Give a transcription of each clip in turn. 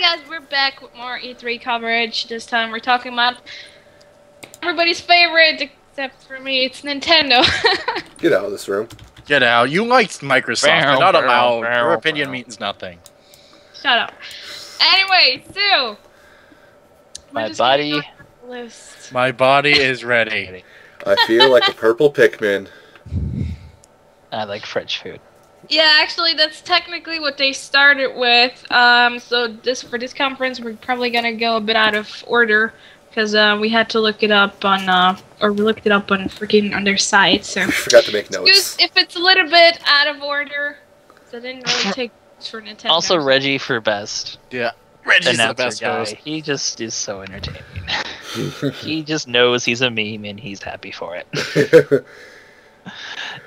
guys, we're back with more E3 coverage. This time we're talking about everybody's favorite, except for me, it's Nintendo. Get out of this room. Get out. You like Microsoft. You're not allowed. Your opinion means nothing. Shut up. Anyway, Sue. My body is ready. I feel like a purple Pikmin. I like French food. Yeah, actually, that's technically what they started with. So for this conference, we're probably gonna go a bit out of order because we had to look it up on, or we looked it up on freaking on their site. So I forgot to make notes. excuse if it's a little bit out of order. So I didn't really take for Nintendo. Also, Reggie for best. Yeah, Reggie's the Announcer best guy. host. He just is so entertaining. He just knows he's a meme and he's happy for it.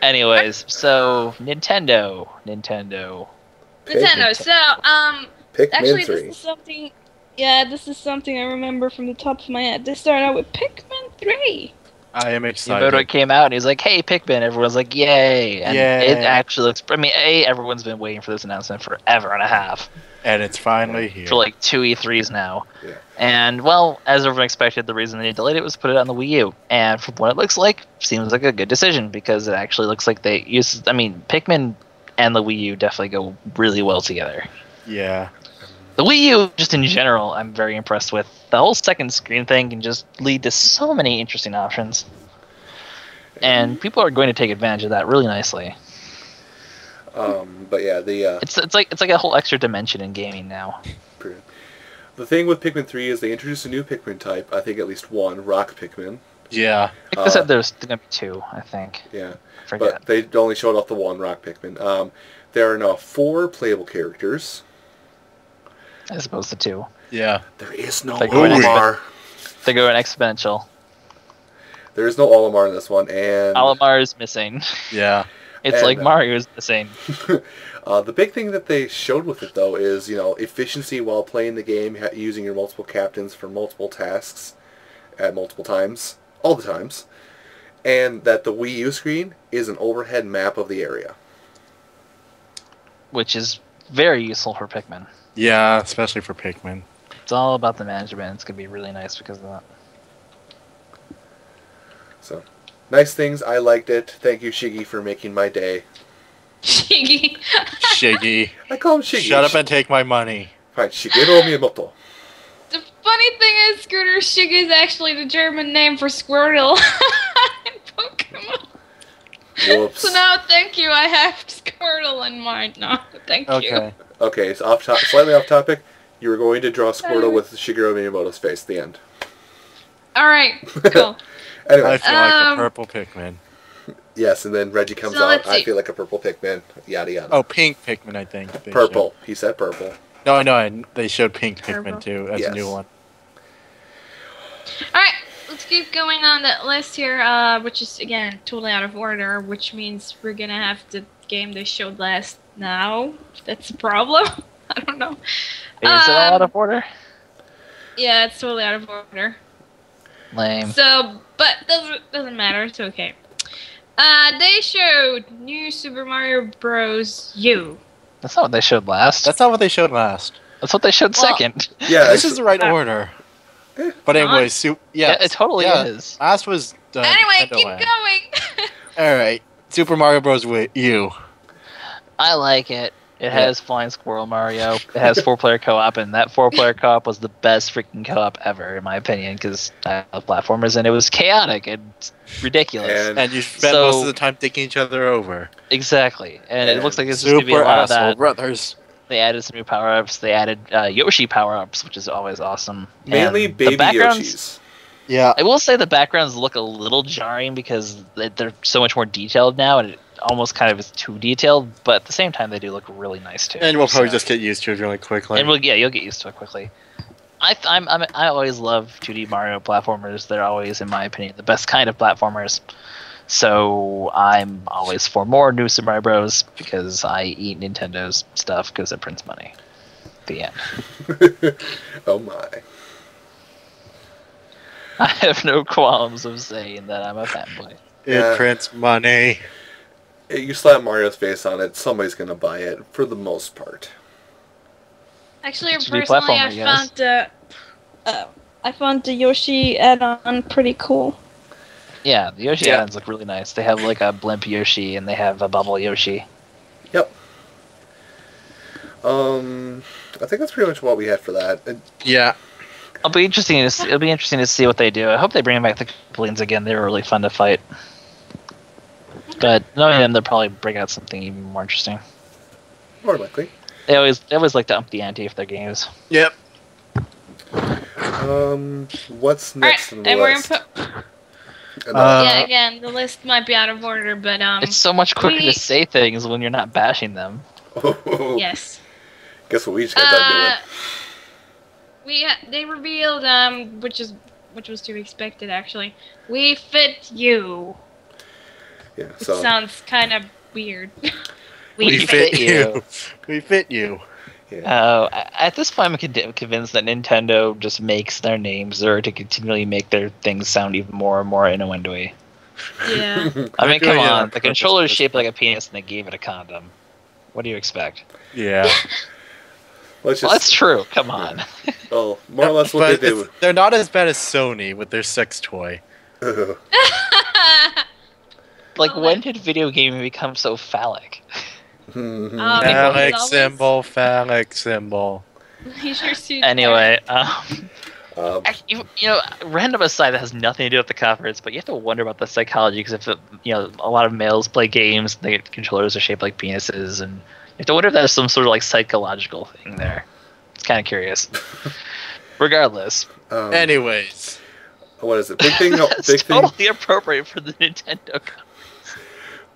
Anyways, so Nintendo. So, Pikmin actually, 3. this is something. Yeah, this is something I remember from the top of my head. They started out with Pikmin 3. I am excited. Miyamoto came out and he's like, "Hey, Pikmin!" Everyone's like, "Yay!" And it actually looks. I mean, everyone's been waiting for this announcement forever and a half. And it's finally here. For like 2 E3s now. Yeah. And, well, as everyone expected, the reason they delayed it was to put it on the Wii U. And from what it looks like, seems like a good decision because it actually looks like they use. I mean, Pikmin and the Wii U definitely go really well together. Yeah. The Wii U, just in general, I'm very impressed with. The whole second screen thing can just lead to so many interesting options. And people are going to take advantage of that really nicely. But yeah, it's like a whole extra dimension in gaming now. The thing with Pikmin 3 is they introduced a new Pikmin type. I think at least one, Rock Pikmin. Yeah. Like I said, there's going to be 2, I think. Yeah. Forget. But they only showed off the one Rock Pikmin. There are now 4 playable characters. As opposed to 2. Yeah. There is no They're going Olimar. They're going exponential. There is no Olimar in this one, and Olimar is missing. Yeah. It's like Mario's missing. The big thing that they showed with it, though, is, efficiency while playing the game, using your multiple captains for multiple tasks at multiple times, all the times, and that the Wii U screen is an overhead map of the area. Which is very useful for Pikmin. Yeah, especially for Pikmin. It's all about the management. It's going to be really nice because of that. So, nice things. I liked it. Thank you, Shiggy, for making my day. Shiggy. Shiggy. I call him Shiggy. Shut up and take my money. Fine, Shigeru Miyamoto. The funny thing is, Scooter Shiggy is actually the German name for Squirtle in Pokemon. Whoops. So now, thank you, I have Squirtle in mind now. Thank you. Okay. Okay, so slightly off topic. You were going to draw Squirtle with Shigeru Miyamoto's face. The end. Alright, cool. Anyway. I feel like a purple Pikmin. Yes, and then Reggie comes out. I feel like a purple Pikmin. Yada yada. Oh, pink Pikmin, I think. Purple. He said purple. No, they showed pink Pikmin Purple. too as a new one. Alright, let's keep going on that list here, which is, again, totally out of order, which means we're gonna have the game they showed last now. That's a problem. I don't know. Is it all out of order? Yeah, it's totally out of order. Lame. So, but doesn't matter. It's okay. They showed new Super Mario Bros. U. That's not what they showed last. That's not what they showed last. That's what they showed second. Yeah, This is the right order. But anyway, Yeah, it totally is. Last was Anyway, Nintendo keep Land. going. Alright, Super Mario Bros. Wii U. I like it. It has Flying Squirrel Mario. It has 4-player co-op, and that 4-player co-op was the best freaking co-op ever, in my opinion, because I love platformers, and it was chaotic and ridiculous. And you spent most of the time thinking each other over. Exactly. And it looks like it's just going to be a lot of that. Brothers. They added some new power-ups. They added Yoshi power-ups, which is always awesome. Mainly And baby the backgrounds, Yoshis. Yeah. I will say the backgrounds look a little jarring because they're so much more detailed now, and it almost kind of is too detailed, but at the same time they do look really nice too. And we'll probably just get used to it really quickly. And you'll get used to it quickly. I always love 2D Mario platformers. They're always, in my opinion, the best kind of platformers. So I'm always for more new Super Mario Bros. Because I eat Nintendo's stuff because it prints money. The end. Oh my. I have no qualms of saying that I'm a fanboy. It prints money. You slap Mario's face on it, somebody's going to buy it, for the most part. Actually, It's a new personally, platformer, yes. I found the Yoshi add-on pretty cool. Yeah, the Yoshi Yeah. add-ons look really nice. They have like a blimp Yoshi and they have a bubble Yoshi. Yep. I think that's pretty much what we had for that. Yeah. It'll be interesting to see what they do. I hope they bring back the Goblins again. They were really fun to fight. But knowing them, they'll probably bring out something even more interesting. More likely. They always like to up the ante for their games. Yep. What's next on the and we're list? yeah, again, the list might be out of order, but It's so much quicker to say things when you're not bashing them. yes. Guess what we just got done doing? They revealed which was to be expected actually. We fit you. Yeah, It so sounds kind of weird. We fit you. We fit you. yeah. At this point, I'm convinced that Nintendo just makes their names there to continually make their things sound even more and more innuendo-y. Yeah. I mean, come doing it on. on The purpose controller at is this shaped like a point. penis and they gave it a condom. What do you expect? Yeah. Let's Well, just. that's true. Come on. Oh, more or less what But they do. they're not as bad as Sony with their sex toy. Like, Oh, when did video gaming become so phallic? Phallic always- symbol, phallic symbol. Leisure Suit Anyway, Um, random aside that has nothing to do with the conference, but you have to wonder about the psychology because if a lot of males play games, and the controllers are shaped like penises, and you have to wonder if there's some sort of like psychological thing there. It's kind of curious. Regardless, Anyways. what is it? Big thing. it's Big thing. totally appropriate for the Nintendo.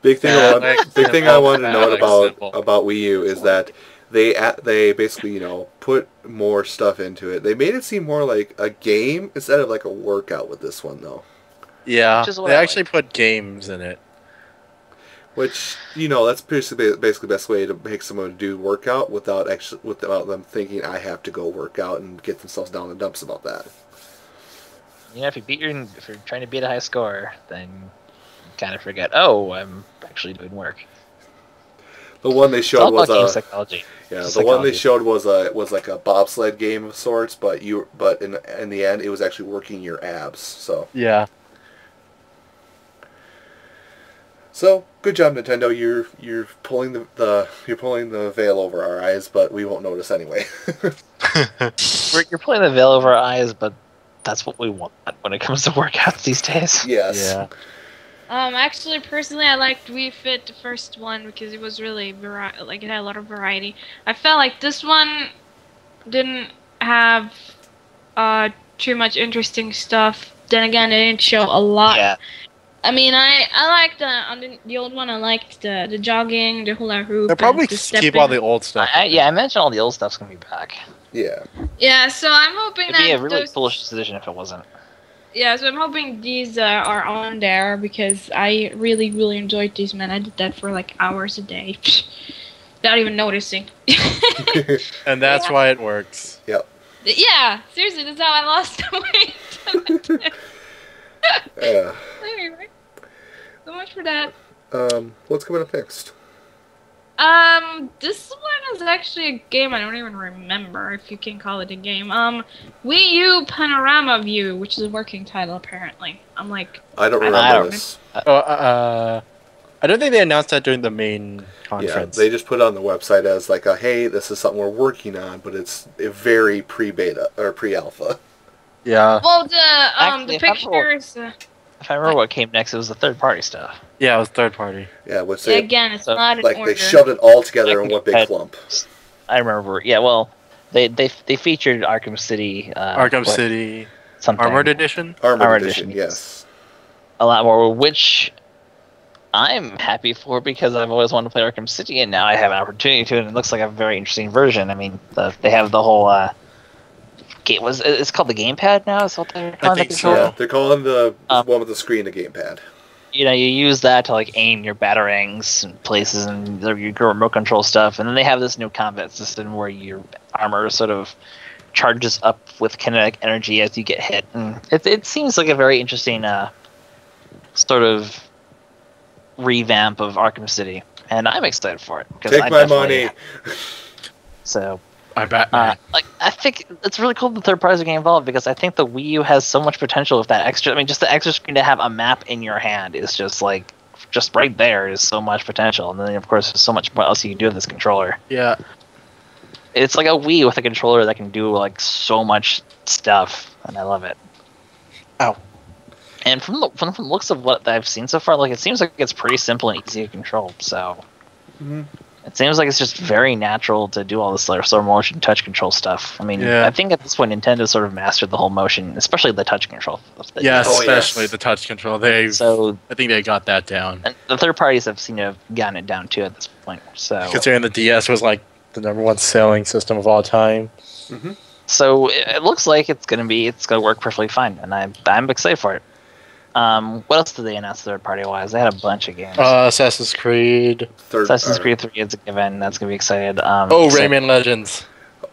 Big thing. Phallic Big thing I symbol, wanted to note phallic symbol. about Wii U is that they basically put more stuff into it. They made it seem more like a game instead of like a workout with this one though. Yeah, Which is what they I actually put games in it. Which that's basically the best way to make someone do workout without them thinking I have to go work out and get themselves down in the dumps about that. If you're trying to beat a high score, then you kind of forget. Oh, I'm actually doing work. The one they It's all showed was about game psychology. the one they showed was like a bobsled game of sorts, but in the end it was actually working your abs. So good job, Nintendo. You're pulling the veil over our eyes, but we won't notice anyway. You're pulling the veil over our eyes, but that's what we want when it comes to workouts these days. Yes. Yeah. Actually, personally, I liked Wii Fit, the first one, because it was really it had a lot of variety. I felt like this one didn't have too much interesting stuff. Then again, it didn't show a lot. Yeah. I mean, I liked on the old one. I liked the jogging, the hula hoop. They'll probably and the keep stepping. all the old stuff. I mentioned all the old stuff's gonna be back. Yeah. Yeah, so I'm hoping It'd be a that really those. foolish decision if it wasn't. Yeah, so I'm hoping these are on there because I really, really enjoyed these, man. I did that for like hours a day, without even noticing. And that's why it works. Yep. Yeah, seriously, that's how I lost the weight. Yeah. Anyway, so much for that. What's coming up next? This one is actually a game I don't even remember, if you can call it a game. Wii U Panorama View, which is a working title apparently. I'm like, I don't I remember don't this. I don't think they announced that during the main Yeah, conference. they just put it on the website as like hey, this is something we're working on, but it's a very pre-beta or pre-alpha. Yeah. well, the Actually, if I pictures. If I remember what came next, it was the third-party stuff. Yeah, it was third party. Yeah, which Yeah, they again, it's So, not in like order. they shoved it all together in one big Like, clump. I remember. Yeah, well, they featured Arkham City. Arkham City something. Armored Edition. Armored Armored Edition, Edition, yes. A lot more, which I'm happy for because I've always wanted to play Arkham City, and now I have an opportunity to, and it looks like a very interesting version. I mean, they have the whole game. It's called the gamepad now. Is what they're calling think the so. controller? Yeah, they're calling the Um, one with the screen a gamepad. You use that to like aim your batarangs and places and your remote control stuff, and then they have this new combat system where your armor sort of charges up with kinetic energy as you get hit. And it seems like a very interesting sort of revamp of Arkham City, and I'm excited for it. Take my money. So I Batman. I think it's really cool that third parties are getting involved because I think the Wii U has so much potential with that extra. I mean, just the extra screen to have a map in your hand is just right there is so much potential. And then of course there's so much else you can do with this controller. Yeah. It's like a Wii with a controller that can do like so much stuff, and I love it. Ow. And from the looks of what I've seen so far, like it seems like it's pretty simple and easy to control. So it seems like it's just very natural to do all this sort of motion touch control stuff. I mean, I think at this point Nintendo sort of mastered the whole motion, especially the touch control. Especially the touch control. I think they got that down. And the third parties have seemed to have gotten it down too at this point. So considering the DS was like the #1 selling system of all time. So it looks like it's gonna work perfectly fine, and I'm excited for it. What else did they announce third party wise? They had a bunch of games. Assassin's Creed. Assassin's Creed 3 is a given. That's gonna be excited. Rayman Legends.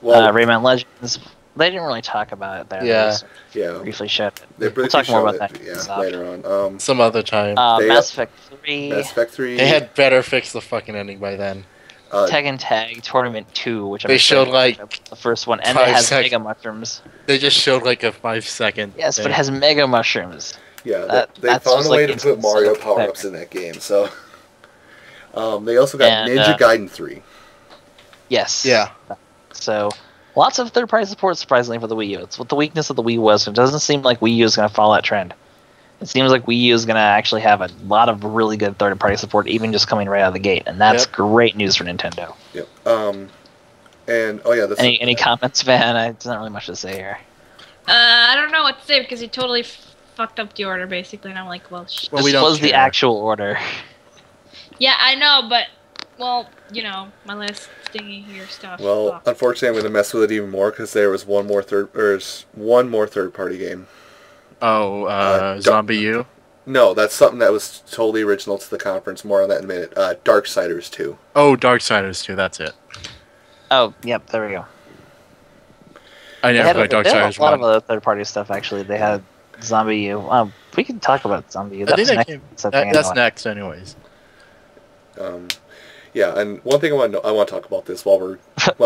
Rayman Legends. They didn't really talk about it there. Yeah. Briefly showed it. They We'll talk more about that. Yeah, later on. Some other time. Mass Effect 3. Mass Effect 3. They had better fix the fucking ending by then. Tekken Tag Tournament 2, which they showed like the first one, and it has mega mushrooms. They just showed like a 5-second. Yes, but it has mega mushrooms. Yeah, they found a way to put Mario power-ups in that game. So, they also got Ninja Gaiden 3. Yes. Yeah. So, lots of third-party support, surprisingly, for the Wii U. It's what the weakness of the Wii was. It doesn't seem like Wii U is going to follow that trend. It seems like Wii U is going to actually have a lot of really good third-party support, even just coming right out of the gate, and that's great news for Nintendo. Yep. And any comments, Van? There's not really much to say here. I don't know what to say because he totally fucked up the order, basically, and I'm like, well, this was the actual order. Yeah, I know, but my last stingy here stuff. Well, unfortunately, I'm going to mess with it even more because there was one more third-party game. ZombiU? No, that's something that was totally original to the conference. More on that in a minute. Darksiders 2. Oh, Darksiders 2, that's it. Oh, yep, there we go. I never played Darksiders 1. They had a lot of other third-party stuff, actually. They had ZombiU. We can talk about ZombiU. That's next, anyways. Yeah, and one thing I want to talk about this while we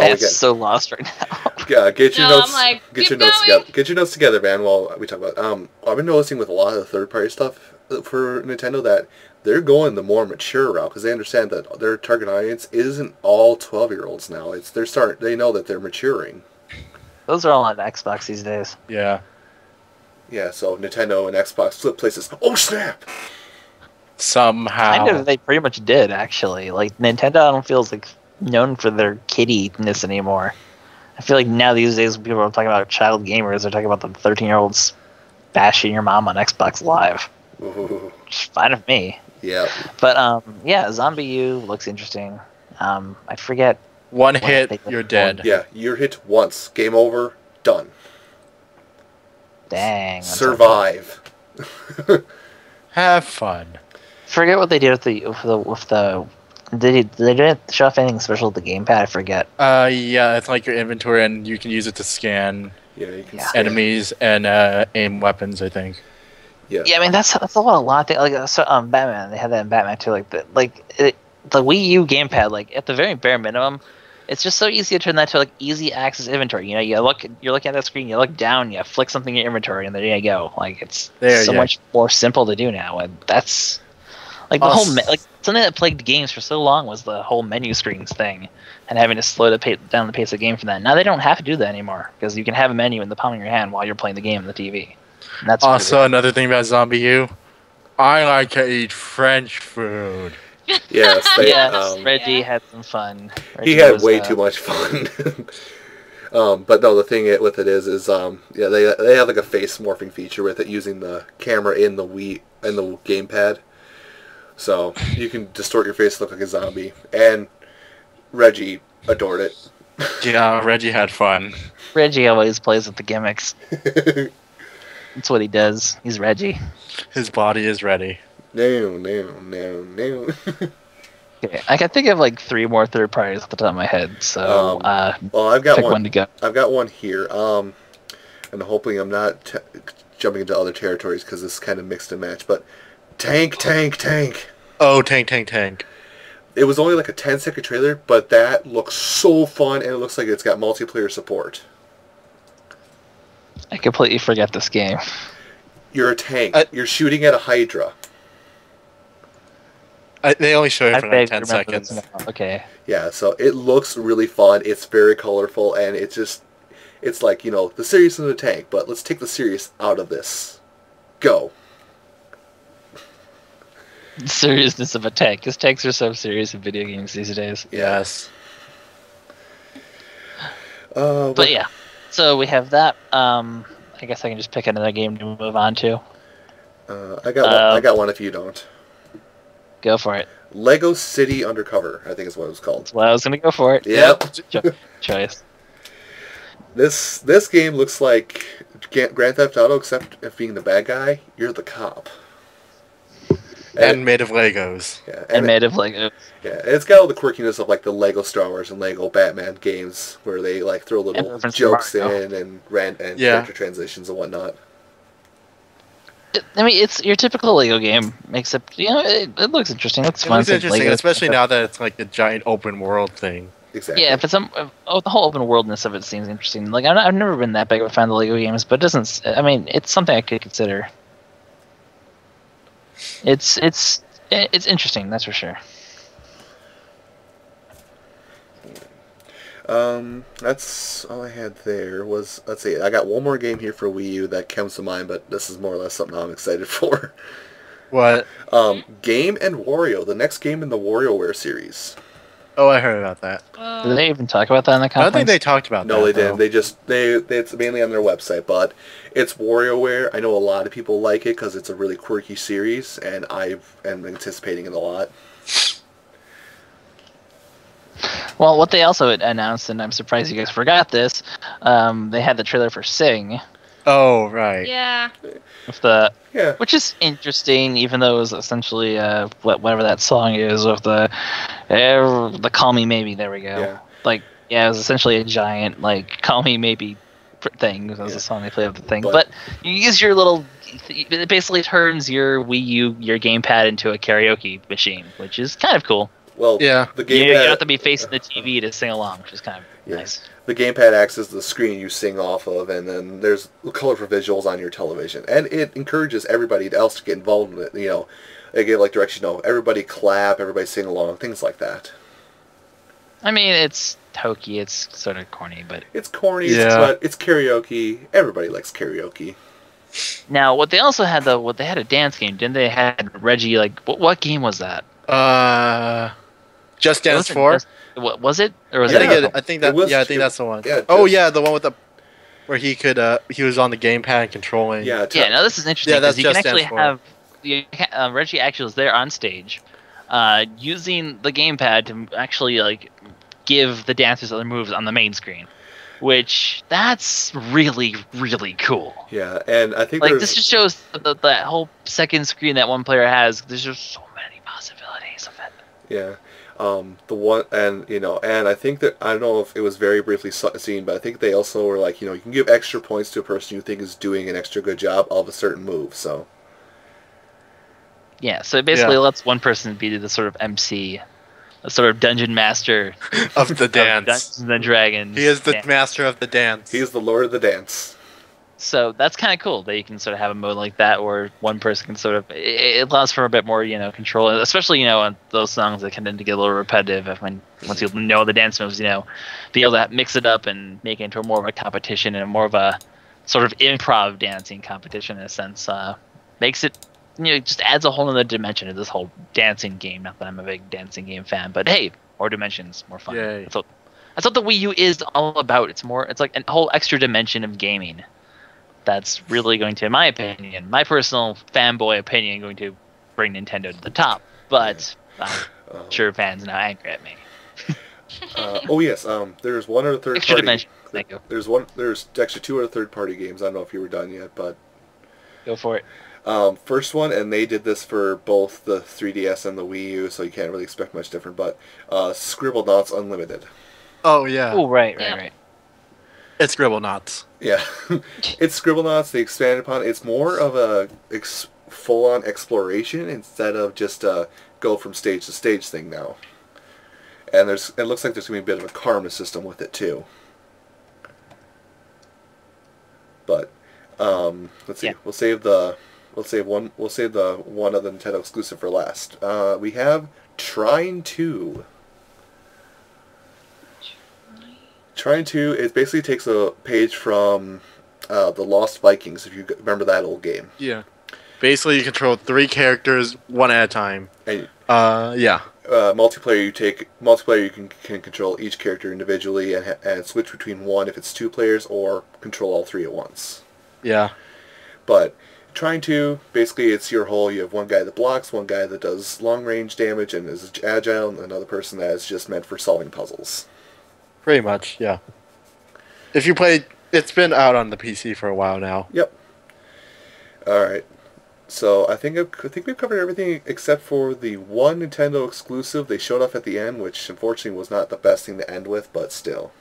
get so lost right now. Yeah, get your notes. I'm like, get your notes together. Get your notes together, man. While we talk about. I've been noticing with a lot of the third-party stuff for Nintendo that they're going the more mature route because they understand that their target audience isn't all 12-year-olds now. They know that they're maturing. Those are all on Xbox these days. Yeah. Yeah, so Nintendo and Xbox flip places. Oh snap! Somehow. Kind of, they pretty much did, actually. Like, Nintendo, I don't feel is like known for their kiddiness anymore. I feel like now these days when people are talking about child gamers, they're talking about the 13-year-olds bashing your mom on Xbox Live. Ooh. Which is fine with me. Yeah. But, ZombiU looks interesting. I forget. One hit, you're dead. Yeah, you're hit once. Game over. Done. Dang. Survive. Have fun. Forget what they did with the. They didn't show off anything special with the gamepad. I forget. Yeah, it's like your inventory, and you can use it to scan you can enemies and aim weapons. I think. Yeah. Yeah, I mean that's a lot of things. Like Batman, they had that in Batman too. The Wii U gamepad, like at the very bare minimum, it's just so easy to turn that to like easy access inventory. You know, you're looking at that screen, you look down, you flick something in your inventory, and there you go. Like it's much more simple to do now, and that's like the whole something that plagued games for so long was the whole menu screens thing, and having to slow down the pace of the game for that. Now they don't have to do that anymore because you can have a menu in the palm of your hand while you're playing the game on the TV. And that's also another thing about ZombiU. I like to eat French food. Yes, Reggie had some fun. He had way too much fun. But no, the thing with it is they have like a face morphing feature with it using the camera in the gamepad, so you can distort your face to look like a zombie. And Reggie adored it. Yeah, Reggie had fun. Reggie always plays with the gimmicks. That's what he does. He's Reggie. His body is ready. No. Okay, I can think of like 3 more third parties off the top of my head. So, I've got pick one to go. I've got one here. And hoping I'm not jumping into other territories because this is kind of mixed and match. But Tank. Oh, Tank. It was only like a 10-second trailer, but that looks so fun, and it looks like it's got multiplayer support. I completely forget this game. You're a tank. You're shooting at a Hydra. They only show it for like 10 seconds. Okay. Yeah, so it looks really fun. It's very colorful, and it's like, the seriousness of the tank, but let's take the serious out of this. Go. The seriousness of a tank. Because tanks are so serious in video games these days. Yes. But yeah, so we have that. I guess I can just pick another game to move on to. I got one if you don't. Go for it. Lego City Undercover, I think is what it was called. Well, I was going to go for it. Yep. Choice. This game looks like Grand Theft Auto, except if being the bad guy, you're the cop. And made of Legos. Yeah, and made of Legos. Yeah, and it's got all the quirkiness of like the Lego Star Wars and Lego Batman games, where they like throw little jokes in and character transitions and whatnot. I mean, it's your typical Lego game, except it looks interesting. It's fun. It's interesting, especially now that it's like a giant open world thing. Exactly. Yeah, if it's the whole open worldness of it seems interesting. Like I've never been that big of a fan of the Lego games, but it doesn't. I mean, it's something I could consider. It's interesting, that's for sure. That's all I had there. Let's see, I got one more game here for Wii U that comes to mind, but this is more or less something I'm excited for. What? Game and Wario, the next game in the WarioWare series. Oh, I heard about that. Did they even talk about that in the conference? I don't think they talked about that. No, they didn't. It's mainly on their website, but it's WarioWare. I know a lot of people like it because it's a really quirky series, and I am anticipating it a lot. Well, what they also announced, and I'm surprised you guys forgot this, they had the trailer for Sing. Oh, right. Yeah. Which is interesting, even though it was essentially whatever that song is with the "Call Me Maybe." There we go. Yeah. It was essentially a giant "Call Me Maybe" thing. That was the song they played with the thing. But you use your little. It basically turns your Wii U, your gamepad, into a karaoke machine, which is kind of cool. Well, yeah, the gamepad. You don't have to be facing the TV to sing along, which is kind of nice. The gamepad acts as the screen you sing off of, and then there's colorful visuals on your television, and it encourages everybody else to get involved in it. They give direction. Everybody clap, everybody sing along, things like that. I mean, it's hokey, it's sort of corny, but it's corny. But it's karaoke. Everybody likes karaoke. Now, what they also had they had a dance game, didn't they? Had Reggie what game was that? Just Dance 4? What was it? Or was I think that's the one. Yeah, the one with where he could he was on the gamepad controlling. Yeah. Now this is interesting because you can actually have Reggie actually was there on stage, using the gamepad to actually give the dancers other moves on the main screen, which that's really really cool. Yeah, and I think this just shows that whole second screen that one player has. There's just so many possibilities of it. Yeah. The one, and I think that, I don't know if it was very briefly seen, but I think they also were you can give extra points to a person you think is doing an extra good job of a certain move, so. Yeah, so it basically lets one person be the sort of MC, a sort of dungeon master of the dance. Dungeons and Dragons. He is the master of the dance. He is the lord of the dance. So that's kind of cool that you can sort of have a mode like that where one person can sort of it allows for a bit more control, especially on those songs that tend to get a little repetitive once you know the dance moves, be able to mix it up and make it into more of a competition and more of a sort of improv dancing competition in a sense. Makes it just adds a whole other dimension to this whole dancing game. Not that I'm a big dancing game fan, but hey, more dimensions, more fun. Yay. That's what the Wii U is all about. It's like a whole extra dimension of gaming. That's really going to, in my opinion, my personal fanboy opinion, going to bring Nintendo to the top. But I'm sure fans are now angry at me. There's one other third extra party. Dimension. Thank you. There's actually two other third party games. I don't know if you were done yet, but go for it. First one, and they did this for both the 3DS and the Wii U, so you can't really expect much different. But Scribblenauts Unlimited. Oh yeah. Oh right. It's Scribblenauts. Yeah, it's Scribblenauts. They expanded upon it. It's more of a full-on exploration instead of just a go from stage to stage thing now. And it looks like there's going to be a bit of a karma system with it too. But let's see. Yeah. We'll save the one other Nintendo exclusive for last. We have Trine 2. Trine 2, it basically takes a page from the Lost Vikings, if you remember that old game. Yeah. Basically, you control 3 characters, one at a time. And, yeah. Multiplayer, you can control each character individually and switch between one if it's 2 players, or control all 3 at once. Yeah. But Trine 2, basically it's your whole, you have one guy that blocks, one guy that does long range damage and is agile, and another person that is just meant for solving puzzles. Pretty much, yeah. If you play, it's been out on the PC for a while now. Yep. Alright. So I think we've covered everything except for the one Nintendo exclusive they showed off at the end, which unfortunately was not the best thing to end with, but still.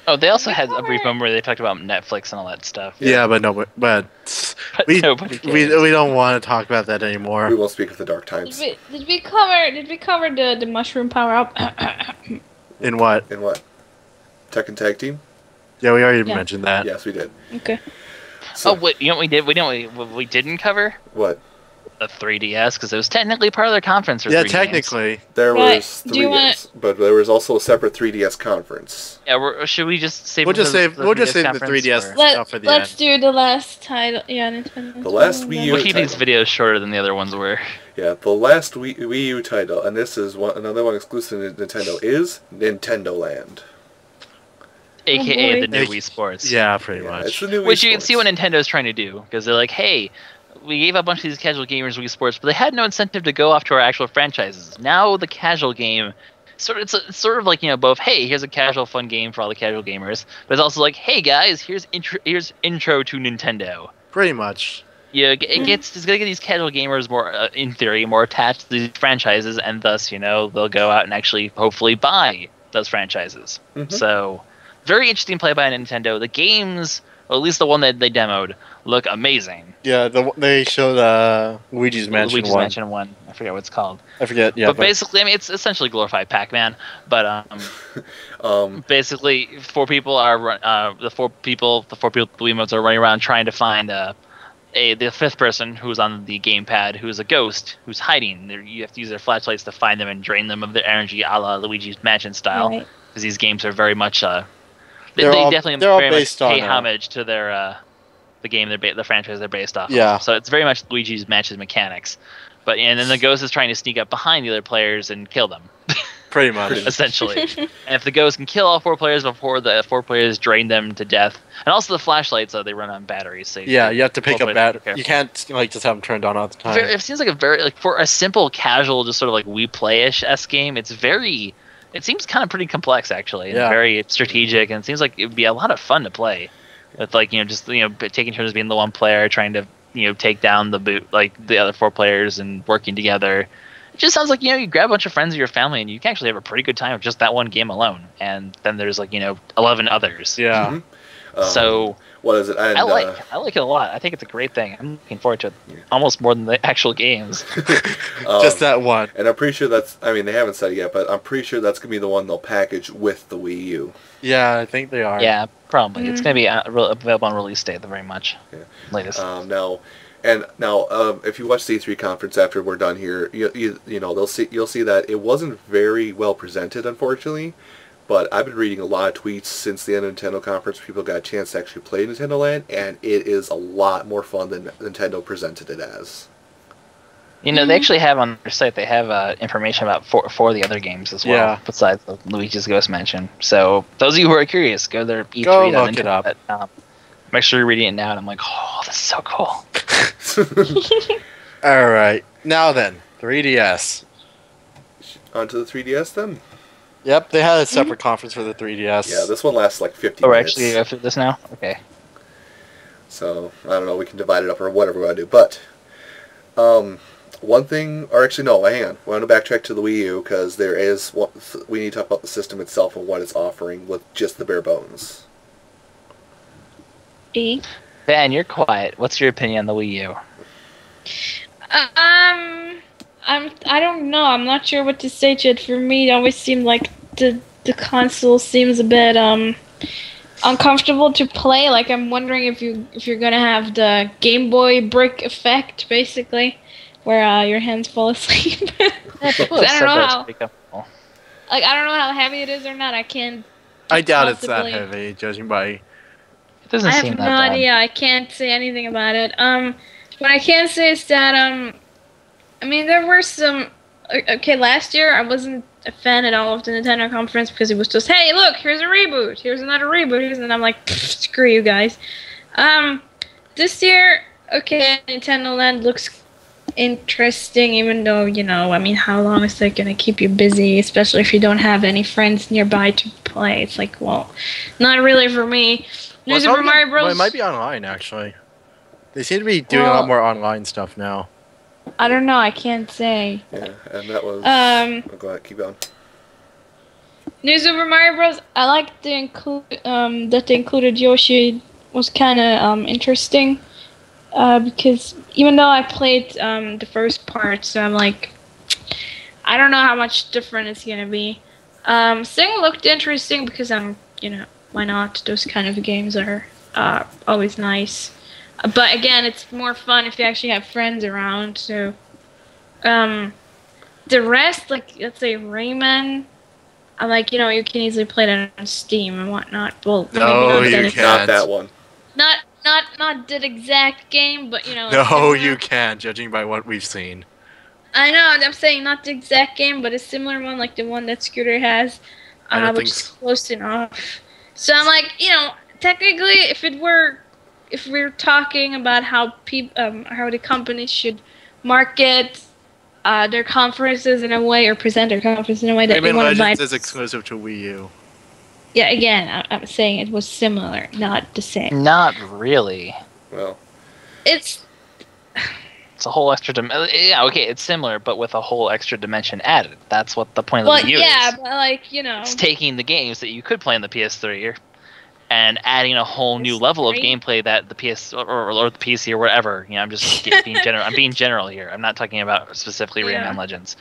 Oh, they also had a brief moment where they talked about Netflix and all that stuff. Yeah, but we don't want to talk about that anymore. We won't speak of the dark times. Did we cover the mushroom power up? In what? In what? Tekken Tag Team? Yeah, we already mentioned that. Yes, we did. Okay. So, wait, you know what we did? We didn't cover? What? The 3DS, because it was technically part of their conference. For 3DS. Technically. There was 3DS, but there was also a separate 3DS conference. Yeah, should we just save? We'll just save the 3DS stuff for the end. Let's do the last title. Yeah, Nintendo. The last Wii U. We'll keep these videos shorter than the other ones were. Yeah, the last Wii U title, and this is another one exclusive to Nintendo, is Nintendo Land. AKA the new Wii Sports. Yeah, pretty much. It's the new Wii Which you can Sports. see what Nintendo's trying to do, because they're like, hey, we gave a bunch of these casual gamers Wii Sports, but they had no incentive to go off to our actual franchises. Now the casual game, it's sort of like, both, hey, here's a casual fun game for all the casual gamers, but it's also like, hey guys, here's intro to Nintendo. Pretty much. Yeah, it's gonna get these casual gamers more, in theory, more attached to these franchises, and thus, they'll go out and actually, hopefully, buy those franchises. Mm-hmm. So, very interesting play by Nintendo. The games, or at least the one that they demoed, look amazing. Yeah, they showed Luigi's Mansion 1. Luigi's Mansion 1. I forget what it's called. I forget, yeah. But basically, it's essentially glorified Pac-Man. But basically, the four Wiimotes are running around trying to find the fifth person who's on the gamepad, who's a ghost, who's hiding. You have to use their flashlights to find them and drain them of their energy, a la Luigi's Mansion style. Because these games are very much... They definitely very much pay homage to their the franchise they're based off of. So it's very much Luigi's Mansion mechanics. And then the ghost is trying to sneak up behind the other players and kill them. Pretty much. Essentially. And if the ghost can kill all 4 players before the 4 players drain them to death. And also the flashlights, they run on batteries. So you have to pick up batteries. You can't just have them turned on all the time. It seems like for a simple, casual, just sort of like Wii Play-ish game, it seems kind of pretty complex, actually, and very strategic, and it seems like it would be a lot of fun to play. With taking turns being the one player, trying to take down the other 4 players and working together. It just sounds like you grab a bunch of friends of your family and you can actually have a pretty good time with just that one game alone. And then there's 11 others. Yeah. Mm-hmm. So what is it? And, I like it a lot. I think it's a great thing. I'm looking forward to it almost more than the actual games. Just that one. And I'm pretty sure they haven't said it yet, but I'm pretty sure that's going to be the one they'll package with the Wii U. Yeah, I think they are. Yeah, probably. Mm-hmm. It's going to be available on release date, very much. Yeah. Latest. Now, if you watch the E3 conference after we're done here, you'll see that it wasn't very well presented, unfortunately. But I've been reading a lot of tweets since the end of Nintendo conference. People got a chance to actually play Nintendo Land, and it is a lot more fun than Nintendo presented it as. They actually have on their site. They have information about four of the other games as well, besides the Luigi's Ghost Mansion. So those of you who are curious, go to their E3. Go look it up. I'm actually reading it now, and I'm like, oh, this is so cool. All right, now then, 3DS. On to the 3DS then. Yep, they had a separate conference for the 3DS. Yeah, this one lasts like 50 minutes. Oh, we're actually going through this now? Okay. So, I don't know, we can divide it up or whatever we want to do. But, one thing, or actually no, hang on. We want to backtrack to the Wii U, because we need to talk about the system itself and what it's offering with just the bare bones. Van, you're quiet. What's your opinion on the Wii U? I don't know. I'm not sure what to say, Chad. For me, it always seemed like the console seems a bit uncomfortable to play. Like I'm wondering if you're gonna have the Game Boy brick effect, basically, where your hands fall asleep. I don't know how. Like I don't know how heavy it is or not. I can't. I doubt it's that heavy, judging by. It doesn't seem that bad. I have no idea. I can't say anything about it. What I can say is that I mean there were some. Okay, last year I wasn't a fan at all of the Nintendo conference because it was just, hey, look, here's a reboot, here's another reboot, and I'm like, screw you guys. This year, okay, Nintendo Land looks interesting, even though, you know, I mean, how long is that going to keep you busy, especially if you don't have any friends nearby to play? It's like, well, not really for me. Well, Super Mario Bros. Well, it might be online, actually. They seem to be doing a lot more online stuff now. I don't know. I can't say. Yeah, and that was. Go ahead, keep going. New Super Mario Bros. I like that they included Yoshi. Was kind of interesting because even though I played the first part, so I'm like, I don't know how much different it's gonna be. Sing looked interesting because you know, why not? Those kind of games are always nice. But again, it's more fun if you actually have friends around. So, the rest, like let's say Rayman, I like, you know, you can easily play that on Steam and whatnot. Well, no, you can't. Not that one. Not that exact game, but you know. No, you can't. Judging by what we've seen. I know. I'm saying not the exact game, but a similar one, like the one that Scooter has, which is close enough. So I'm like, you know, technically, if we're talking about how the companies should market their conferences in a way, or present their conference in a way that they want to buy. Legends is exclusive to Wii U. Yeah, again, I'm saying it was similar, not the same. Not really. Well, it's a whole extra yeah, okay, it's similar, but with a whole extra dimension added. That's what the point of the Wii U is. Yeah, but like, you know, it's taking the games that you could play on the PS3 and adding a whole new level of gameplay that the PS or the PC or whatever. You know, I'm just being general. I'm being general here. I'm not talking about specifically Rayman Legends.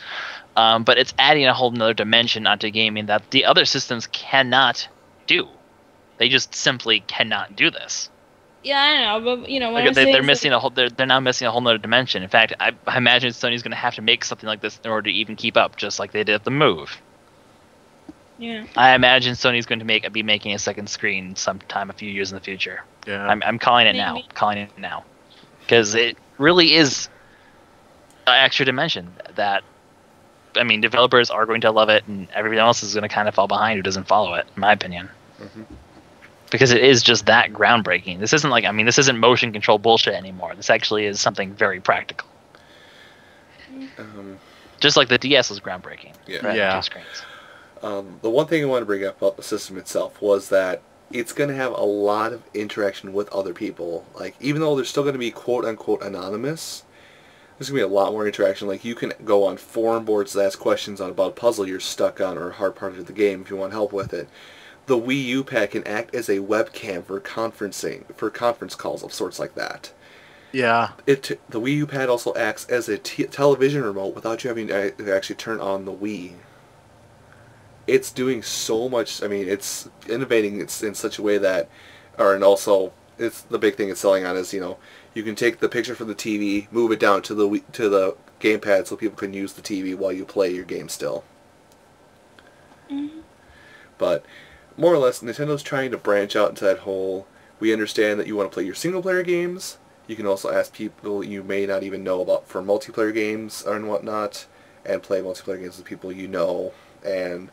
But it's adding a whole nother dimension onto gaming that the other systems cannot do. They just simply cannot do this. Yeah, I know, but you know, like they're missing a whole. They're now missing a whole nother dimension. In fact, I imagine Sony's going to have to make something like this in order to even keep up, just like they did with the Move. Yeah. I imagine Sony's going to be making a second screen sometime a few years in the future. Yeah. I'm calling it now. Calling it now, because it really is an extra dimension that. I mean, developers are going to love it, and everyone else is going to kind of fall behind who doesn't follow it, in my opinion. Mm-hmm. Because it is just that groundbreaking. This isn't like, I mean, this isn't motion control bullshit anymore. This actually is something very practical. Just like the DS was groundbreaking. Yeah. Screens. The one thing I want to bring up about the system itself was that it's going to have a lot of interaction with other people. Like, even though they're still going to be quote-unquote anonymous, there's going to be a lot more interaction. Like, you can go on forum boards to ask questions about a puzzle you're stuck on or a hard part of the game if you want help with it. The Wii U pad can act as a webcam for conference calls of sorts like that. Yeah. The Wii U pad also acts as a television remote without you having to actually turn on the Wii. It's doing so much. I mean, it's innovating in such a way that, and also, it's the big thing it's selling on is, you know, you can take the picture from the TV, move it down to the gamepad so people can use the TV while you play your game still. Mm-hmm. But more or less, Nintendo's trying to branch out into that whole, we understand that you want to play your single-player games. You can also ask people you may not even know about for multiplayer games and whatnot, and play multiplayer games with people you know. And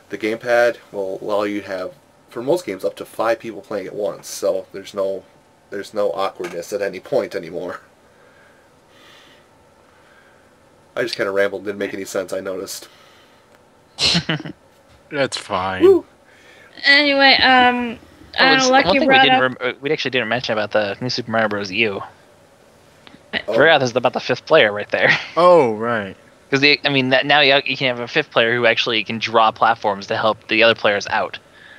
the gamepad will allow you to have, for most games, up to 5 people playing at once. So there's no awkwardness at any point anymore. I just kind of rambled, didn't make any sense, I noticed. That's fine. Woo. Anyway, Lucky brought up... we actually didn't mention about the new Super Mario Bros. U. Forgot this about the 5th player right there. Oh, right. Because now you can have a 5th player who actually can draw platforms to help the other players out.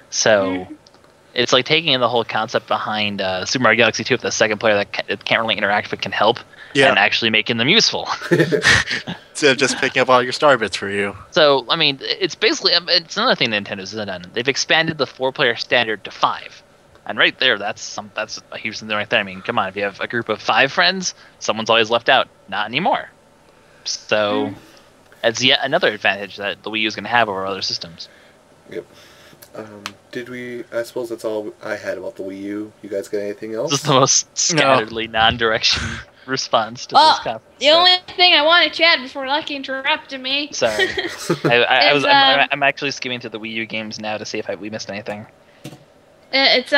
So It's like taking in the whole concept behind Super Mario Galaxy 2 if the second player that can't really interact but can help, and actually making them useful. Instead of just picking up all your star bits for you. So, I mean, it's basically, it's another thing Nintendo's done. They've expanded the 4-player standard to 5. And right there, that's a huge thing right there. I mean, come on, if you have a group of 5 friends, someone's always left out. Not anymore. So, that's yet another advantage that the Wii U is going to have over other systems. Yep. I suppose that's all I had about the Wii U. You guys got anything else? This is the most scatteredly non-direction response to this conference. The only thing I want to chat before Lucky interrupted me. Sorry. I'm actually skimming through the Wii U games now to see if we missed anything. It's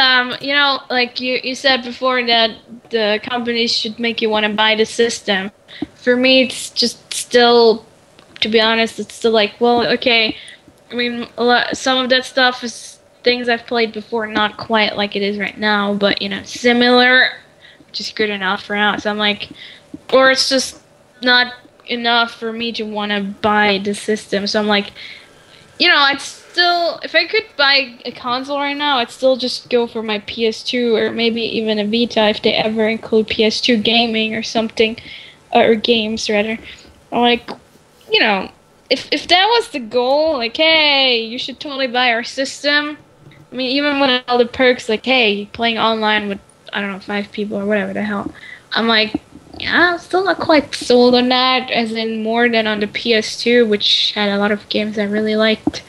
like you said before that the companies should make you want to buy the system. For me, it's just still, to be honest, it's still like, well, okay. I mean, some of that stuff is things I've played before, not quite like it is right now, but similar, just good enough for now. So I'm like, or it's just not enough for me to want to buy the system. So I'm like, I'd still, if I could buy a console right now, I'd still just go for my PS2 or maybe even a Vita if they ever include PS2 gaming or something, or games rather. I'm like, if that was the goal, like, hey, you should totally buy our system. I mean, even with all the perks, like, hey, playing online with, I don't know, 5 people or whatever the hell. I'm like, yeah, I'm still not quite sold on that, as in more than on the PS2, which had a lot of games I really liked.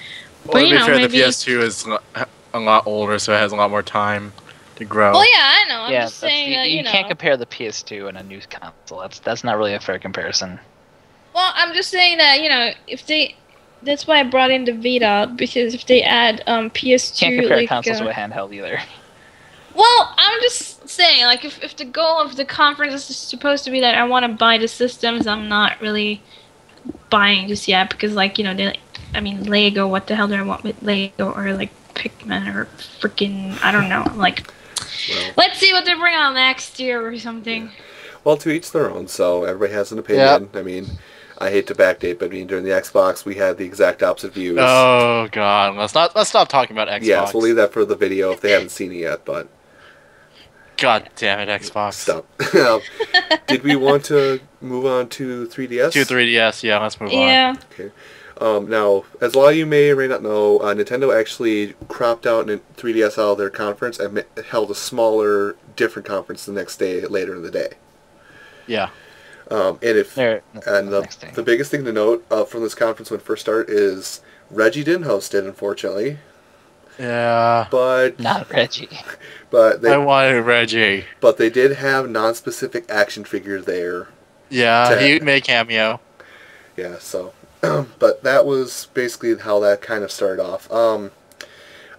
Well, to be fair, maybe the PS2 is a lot older, so it has a lot more time to grow. Well, yeah, I know. I'm just saying, you can't compare the PS2 and a new console. That's not really a fair comparison. Well, I'm just saying that, that's why I brought in the Vita, because if they add PS2... Can't compare consoles to a handheld either. Well, I'm just saying, like, if the goal of the conference is supposed to be that I want to buy the systems, I'm not really buying just yet, because, like, Lego, what the hell do I want with Lego, or, like, Pikmin, or freaking, I don't know, like, let's see what they bring out next year or something. Yeah. Well, to each their own, so everybody has an opinion. Yep. I mean... I hate to backdate, but during the Xbox, we had the exact opposite views. Oh God, let's stop talking about Xbox. Yes, we'll leave that for the video if they haven't seen it yet. But God damn it, Xbox! Stop. Did we want to move on to 3DS? To 3DS, yeah. Let's move on. Yeah. Okay. Now, as a lot of you may or may not know, Nintendo actually cropped out 3DS out of their conference and held a smaller, different conference the next day, later in the day. Yeah. The biggest thing to note from this conference when it first started is Reggie didn't host it, unfortunately. Yeah. But not Reggie. But I wanted Reggie. But they did have non-specific action figures there. Yeah, he made cameo. Yeah, so but that was basically how that kind of started off.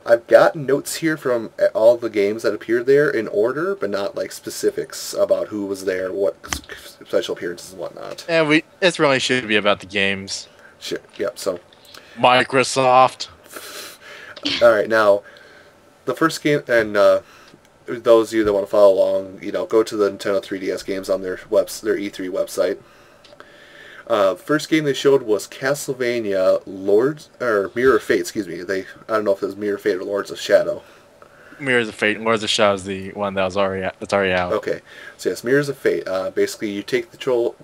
I've got notes here from all the games that appeared there in order, but not like specifics about who was there, what special appearances and whatnot. And it really should be about the games. Sure. Yep. So Microsoft. All right. Now, the first game, and those of you that want to follow along, go to the Nintendo 3DS games on their E3 website. First game they showed was Castlevania Mirror of Fate. Excuse me. I don't know if it was Mirror of Fate or Lords of Shadow. Mirrors of Fate. Lords of Shadow is the one that's already out. Okay. So yes, Mirrors of Fate. Basically, you take control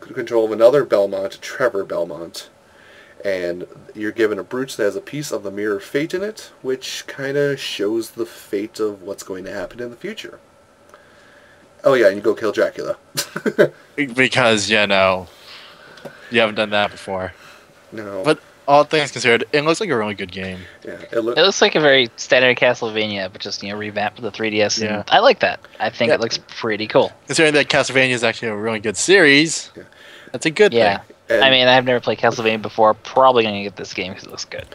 of another Belmont, Trevor Belmont, and you're given a brooch that has a piece of the Mirror of Fate in it, which kind of shows the fate of what's going to happen in the future. Oh yeah, and you go kill Dracula. Because you haven't done that before. No. But all things considered, it looks like a really good game. Yeah, it looks like a very standard Castlevania, but just revamped with the 3DS. Yeah. And I like that. I think it looks pretty cool. Considering that Castlevania is actually a really good series, that's a good thing. And, I mean, I've never played Castlevania before. Probably gonna get this game because it looks good.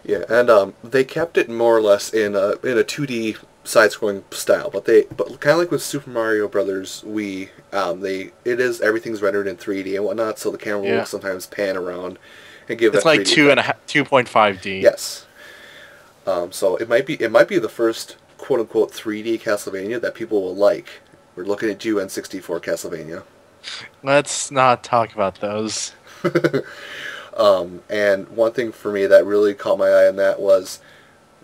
Yeah, and they kept it more or less in a 2D side-scrolling style, but kind of like with Super Mario Brothers Wii, everything's rendered in 3D and whatnot, so the camera will sometimes pan around and give it's that like 3D 2.5D. Yes. So it might be the first quote unquote 3D Castlevania that people will like. We're looking at you, N64 Castlevania. Let's not talk about those. And one thing for me that really caught my eye on that was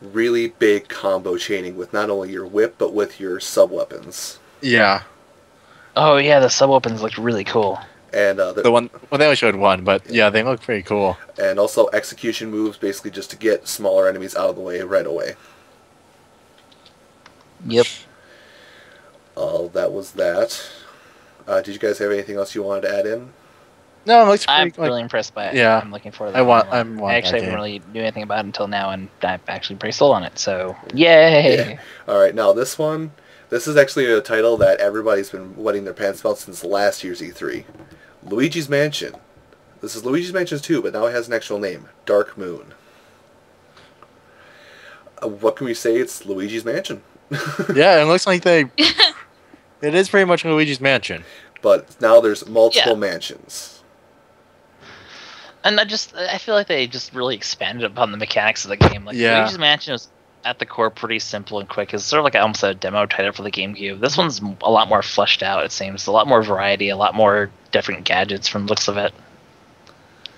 really big combo chaining with not only your whip, but with your sub-weapons. Yeah. Oh yeah, the sub-weapons looked really cool. And the one, well, they only showed one, but yeah, they look pretty cool. And also execution moves, basically just to get smaller enemies out of the way right away. Yep. That was that. Did you guys have anything else you wanted to add in? No, it looks I'm pretty, really impressed by it. Yeah. I'm looking forward to I that. want I actually that haven't game. really knew anything about it until now, and I'm actually pretty sold on it. So, yay! Yeah. Alright, now this is actually a title that everybody's been wetting their pants about since last year's E3. Luigi's Mansion. This is Luigi's Mansion 2, but now it has an actual name. Dark Moon. What can we say? It's Luigi's Mansion. Yeah, it looks like they... It is pretty much Luigi's Mansion. But now there's multiple mansions. And I feel like they just really expanded upon the mechanics of the game. Like, Luigi's Mansion is at the core pretty simple and quick. It's sort of like almost a demo title for the GameCube. This one's a lot more fleshed out, it seems. A lot more variety, a lot more different gadgets from the looks of it.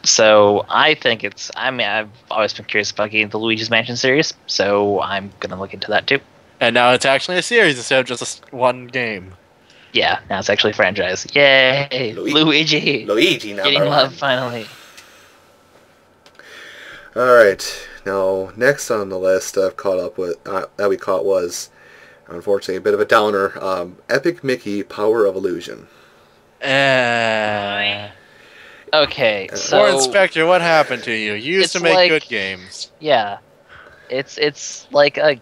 So I think I've always been curious about getting the Luigi's Mansion series, so I'm going to look into that too. And now it's actually a series instead of just one game. Yeah, now it's actually a franchise. Yay! Luigi! Luigi number Getting one. love, finally. Alright, now next on the list I've caught up with, that we caught was, unfortunately, a bit of a downer, Epic Mickey Power of Illusion. Okay, so... War Inspector, what happened to you? You used to make good games. Yeah. It's like a...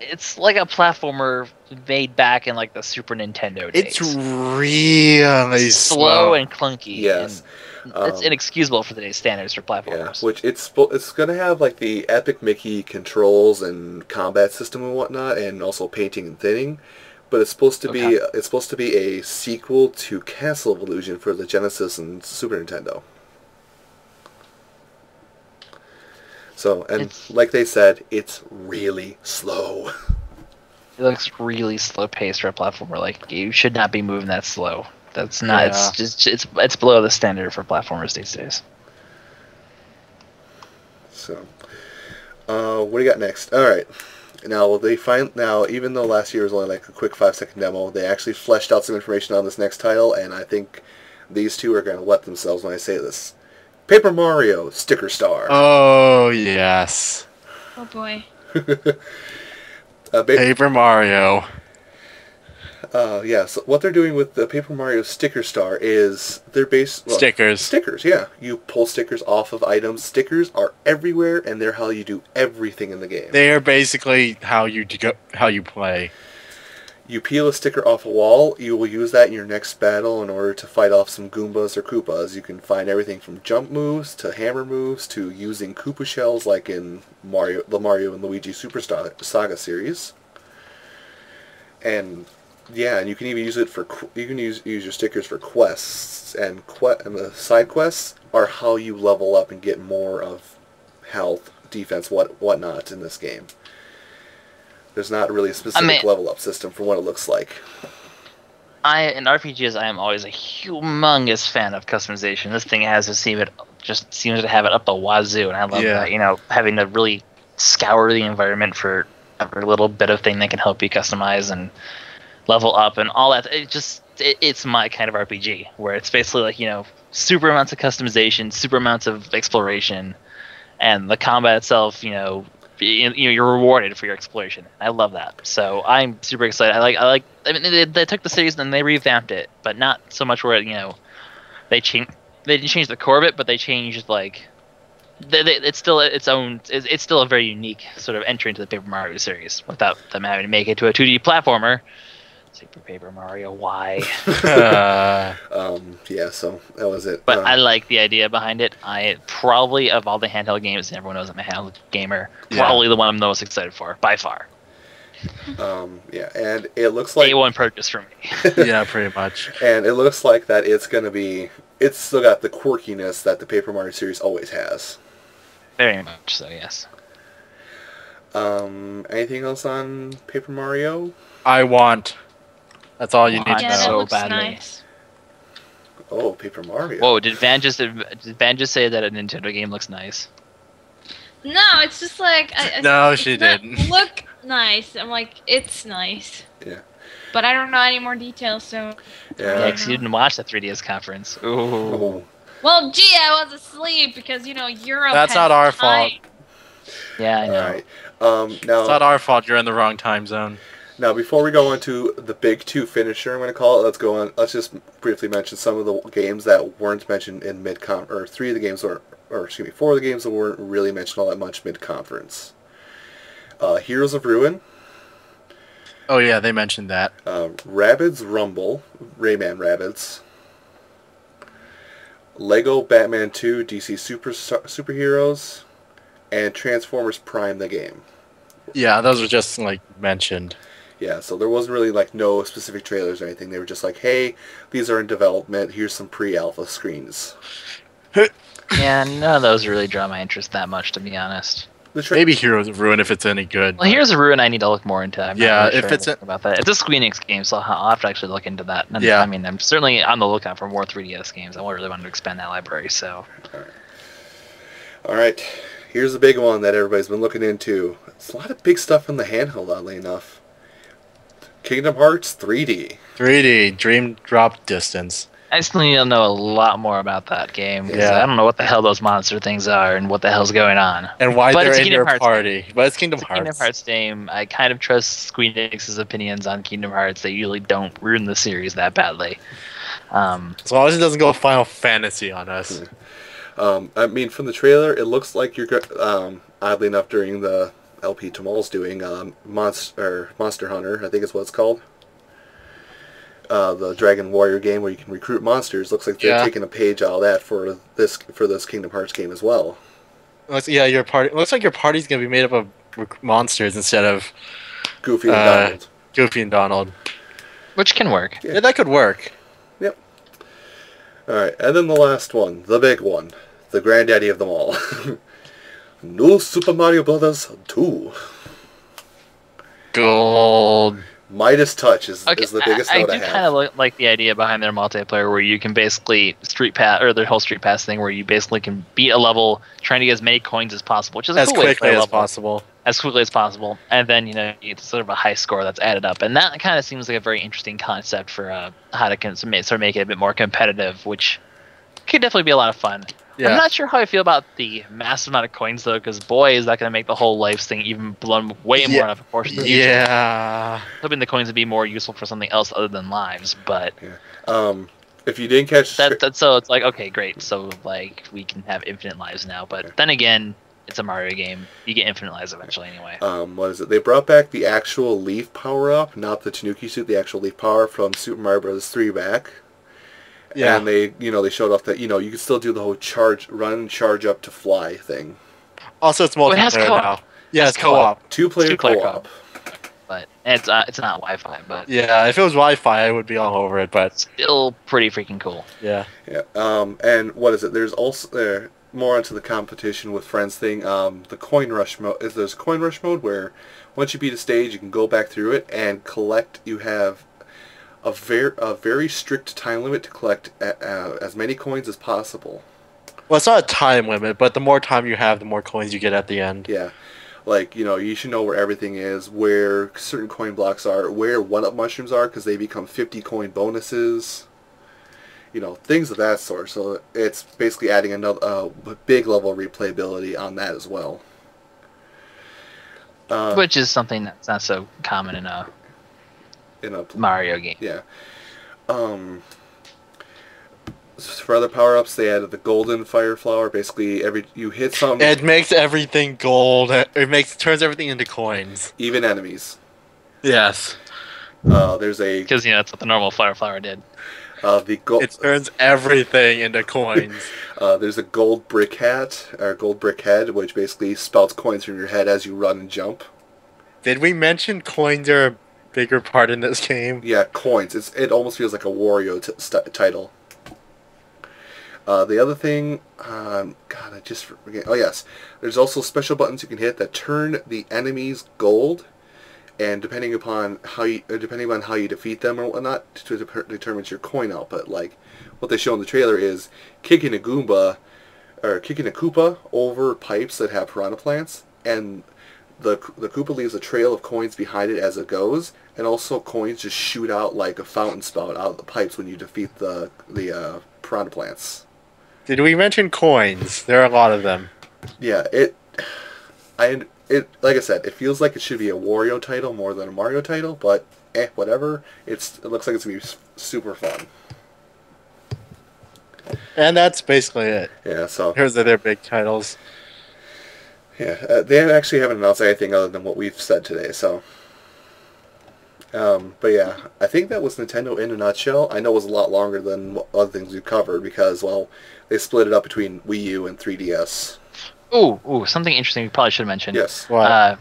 It's like a platformer made back in like the Super Nintendo days. It's really slow and clunky. Yes. And it's inexcusable for today's standards for platformers. Yeah, which it's going to have like the Epic Mickey controls and combat system and whatnot, and also painting and thinning. But it's supposed to be a sequel to Castle of Illusion for the Genesis and Super Nintendo. So, and like they said, it's really slow. It looks really slow paced for a platformer. Like, you should not be moving that slow. That's not. Yeah. It's below the standard for platformers these days. So, what do you got next? All right. Now, even though last year was only like a quick 5-second demo, they actually fleshed out some information on this next title, and I think these two are going to wet themselves when I say this. Paper Mario Sticker Star. Oh, yes. Oh, boy. Paper Mario. Yeah, so what they're doing with the Paper Mario Sticker Star is they're stickers. Stickers, yeah. You pull stickers off of items. Stickers are everywhere, and they're how you do everything in the game. They are basically how you play. You peel a sticker off a wall, you will use that in your next battle in order to fight off some Goombas or Koopas. You can find everything from jump moves to hammer moves to using Koopa shells like in the Mario and Luigi Super Saga series. And yeah, and you can even use it for use your stickers for quests, and the side quests are how you level up and get more of health, defense, whatnot in this game. There's not really a specific level up system for what it looks like. In RPGs, I am always a humongous fan of customization. This thing just seems to have it up the wazoo, and I love that. You know, having to really scour the environment for every little bit of thing that can help you customize and level up and all that. It's my kind of RPG where it's basically like, you know, super amounts of customization, super amounts of exploration, and the combat itself, you know, you're rewarded for your exploration. I love that. So I'm super excited. I mean, they took the series and they revamped it, but not so much where, you know, they didn't change the core of it, but they changed like it's still its own. It's still a very unique sort of entry into the Paper Mario series without them having to make it to a 2D platformer. Super Paper Mario, why? Yeah, so that was it. But I like the idea behind it. I probably, of all the handheld games, and everyone knows I'm a handheld gamer, probably the one I'm the most excited for, by far. Yeah, and it looks like A1 purchase for me. Yeah, pretty much. And it looks like that it's still got the quirkiness that the Paper Mario series always has. Very much so, yes. Anything else on Paper Mario? That's all you need to know. Yeah, that looks badly. nice. Oh, Paper Mario. Whoa, did Van just say that a Nintendo game looks nice? No, it's just like No, she didn't. Look nice. I'm like, it's nice. Yeah. But I don't know any more details, so. Yeah. Yeah, 'cause you didn't watch the 3DS conference. Ooh. Oh. Well, gee, I was asleep because Europe. That's has not our time. fault. Yeah, I know. All right. Now. It's not our fault. You're in the wrong time zone. Now, before we go on to the big two finisher, I'm going to call it. Let's go on. Let's just briefly mention some of the games that weren't mentioned in mid-con, or three of the games were, or excuse me, four of the games that weren't really mentioned all that much mid-conference. Heroes of Ruin. Oh yeah, they mentioned that. Rabbids Rumble, Rayman Rabbids. Lego Batman 2 DC Superheroes, and Transformers Prime the game. Yeah, those were just like mentioned. Yeah, so there wasn't really like no specific trailers or anything. They were just like, hey, these are in development. Here's some pre-alpha screens. Yeah, none of those really draw my interest that much, to be honest. Maybe Heroes of Ruin if it's any good. Well, Heroes of Ruin I need to look more into. I'm Yeah, not really if sure it's about that. It's a Square Enix game, so I'll have to actually look into that. And, Yeah. I mean, I'm certainly on the lookout for more 3DS games. I really want to expand that library, so. All right. Here's a big one that everybody's been looking into. It's a lot of big stuff in the handheld, oddly enough. Kingdom Hearts 3D. 3D, Dream Drop Distance. I still need to know a lot more about that game. 'Cause Yeah. I don't know what the hell those monster things are and what the hell's going on. And why But they're it's in Kingdom your Hearts party. But it's Kingdom It's a Hearts. Kingdom Hearts game. I kind of trust Square Enix's opinions on Kingdom Hearts. They usually don't ruin the series that badly. As long as it doesn't go Final Fantasy on us. I mean, from the trailer, it looks like you're, oddly enough, during the LP Tamal's doing Monster Hunter, I think is what it's called. The Dragon Warrior game where you can recruit monsters. Looks like they're taking a page out of that for this Kingdom Hearts game as well. Yeah, your party. It looks like your party's gonna be made up of monsters instead of Goofy and Donald. Goofy and Donald. Which can work. Yeah, that could work. Yep. Alright, and then the last one, the big one, the granddaddy of them all. New Super Mario Brothers 2. Gold. Midas Touch is the biggest I note I do have. kind of like the idea behind their multiplayer where you can basically street pass, or their whole street pass thing where you basically can beat a level trying to get as many coins as possible, which is a As cool way to play quickly a as level. possible. As quickly as possible, and then you get sort of a high score that's added up, and that kind of seems like a very interesting concept for how to sort of make it a bit more competitive, which could definitely be a lot of fun. Yeah. I'm not sure how I feel about the massive amount of coins though, because boy, is that going to make the whole lives thing even blown way more out of proportion. Than usual. Yeah. Hoping the coins would be more useful for something else other than lives, but if you didn't catch that's so it's like okay, great, so like we can have infinite lives now, but then again. It's a Mario game. You get infinite lives eventually anyway. What is it? They brought back the actual Leaf power-up, not the Tanuki suit, the actual Leaf power from Super Mario Bros. 3 back. Yeah. And they show off that, you can still do the whole charge up to fly thing. Also, it's it has multiplayer co-op. now. Yeah, it's co-op. co-op. Two-player Two-player co-op. But it's not Wi-Fi, but Yeah, if it was Wi-Fi, I would be all over it, but still pretty freaking cool. yeah. Yeah. And what is it? There's also more onto the competition with friends thing. The coin rush mode. There's a coin rush mode where once you beat a stage, you can go back through it and collect. You have a very strict time limit to collect as many coins as possible. Well, it's not a time limit, but the more time you have, the more coins you get at the end. Yeah. Like, you should know where everything is, where certain coin blocks are, where one-up mushrooms are, because they become 50 coin bonuses. Things of that sort. So it's basically adding another big level of replayability on that as well. Which is something that's not so common in a Mario game. Yeah. For other power-ups, they added the golden fire flower. Basically, you hit something. It makes everything gold. It turns everything into coins. Even enemies. Yes. There's a Because that's what the normal fire flower did. It turns everything into coins. There's a gold brick hat, or gold brick head, which basically spouts coins from your head as you run and jump. Did we mention coins are a bigger part in this game? Yeah, coins. It almost feels like a Wario title. The other thing, God, I just forget. Oh yes, there's also special buttons you can hit that turn the enemies gold, and depending upon how you defeat them or whatnot, determines your coin output. Like what they show in the trailer is kicking a Goomba kicking a Koopa over pipes that have piranha plants, and the Koopa leaves a trail of coins behind it as it goes, and also coins just shoot out like a fountain spout out of the pipes when you defeat the piranha plants. Did we mention coins? There are a lot of them. Yeah, it like I said, it feels like it should be a Wario title more than a Mario title, but whatever. It looks like it's gonna be super fun. And that's basically it. Yeah, so Here's their big titles. Yeah, they actually haven't announced anything other than what we've said today, so. But yeah, I think that was Nintendo in a nutshell. I know it was a lot longer than other things we've covered because, well, they split it up between Wii U and 3DS. Ooh, something interesting we probably should have mentioned. Yes.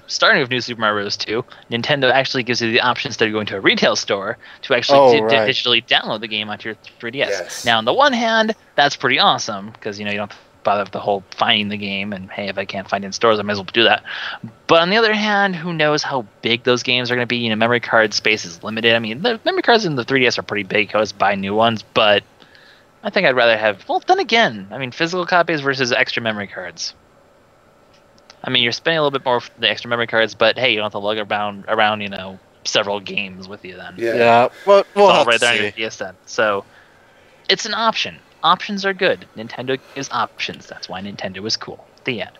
Starting with New Super Mario Bros. 2, Nintendo actually gives you the option instead of going to a retail store to actually digitally download the game onto your 3DS. Yes. Now, on the one hand, that's pretty awesome because you don't have to bother with the whole finding the game and hey, if I can't find it in stores, I might as well do that. But on the other hand, who knows how big those games are going to be? Memory card space is limited. I mean, the memory cards in the 3DS are pretty big. You always buy new ones, but I think I'd rather have. Well, then again, I mean, physical copies versus extra memory cards. I mean, you're spending a little bit more for the extra memory cards, but hey, you don't have to lug around several games with you then. Yeah. Well, it's all right there on your DS then. So, it's an option. Options are good. Nintendo gives options. That's why Nintendo is cool. The end.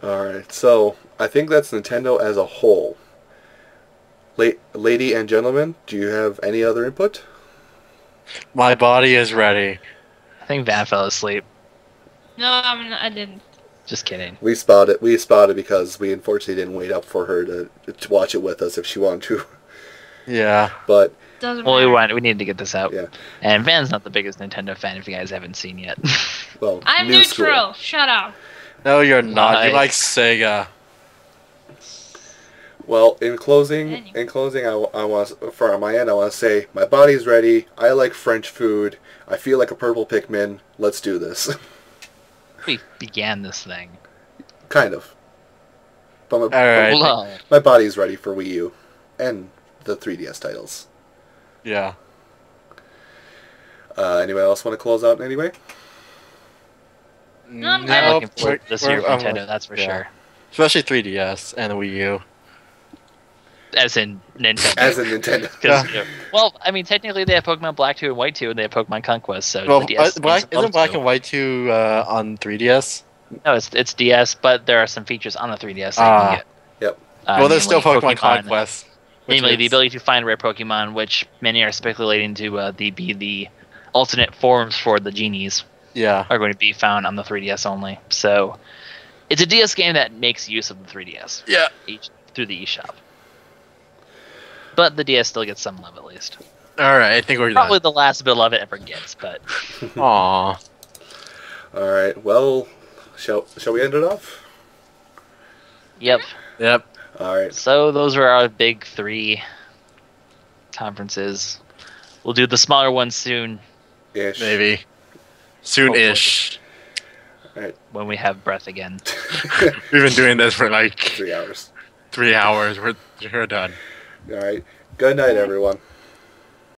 Alright, so I think that's Nintendo as a whole. Lady and gentlemen, do you have any other input? My body is ready. I think Van fell asleep. No, I didn't. Just kidding. We spotted because we unfortunately didn't wait up for her to watch it with us if she wanted to. Yeah. But Doesn't matter. We need to get this out. Yeah. And Van's not the biggest Nintendo fan if you guys haven't seen yet. Well, I'm neutral. Shut up. No, you're not. Nice. You like Sega. Well, in closing, I want for my end, I want to say my body's ready. I like French food. I feel like a purple Pikmin. Let's do this. We began this thing. Kind of. But Alright. my body's ready for Wii U and the 3DS titles. Yeah. Anyone else want to close out in any way? No, I'm good. I'm looking forward to this year of Nintendo, that's for sure. Especially 3DS and Wii U. As in Nintendo. As in Nintendo. Well, I mean, technically they have Pokemon Black 2 and White 2, and they have Pokemon Conquest, so Well, the DS isn't Black and White 2 on 3DS? No, it's DS, but there are some features on the 3DS that you can get. Yep. Well, there's still Pokemon Conquest. Namely, the ability to find rare Pokemon, which many are speculating to be the alternate forms for the genies. Yeah. Are going to be found on the 3DS only. So, it's a DS game that makes use of the 3DS. Yeah. Through the eShop. But the DS still gets some love at least. Alright, I think we're Probably done. the last bit of love it ever gets, but... Aww. Alright, well, shall we end it off? Yep. Alright. So those are our big 3 conferences. We'll do the smaller ones soon. Ish. Maybe. Soon-ish. Alright. When we have breath again. We've been doing this for like 3 hours. 3 hours. We're done. Alright. Good night, everyone.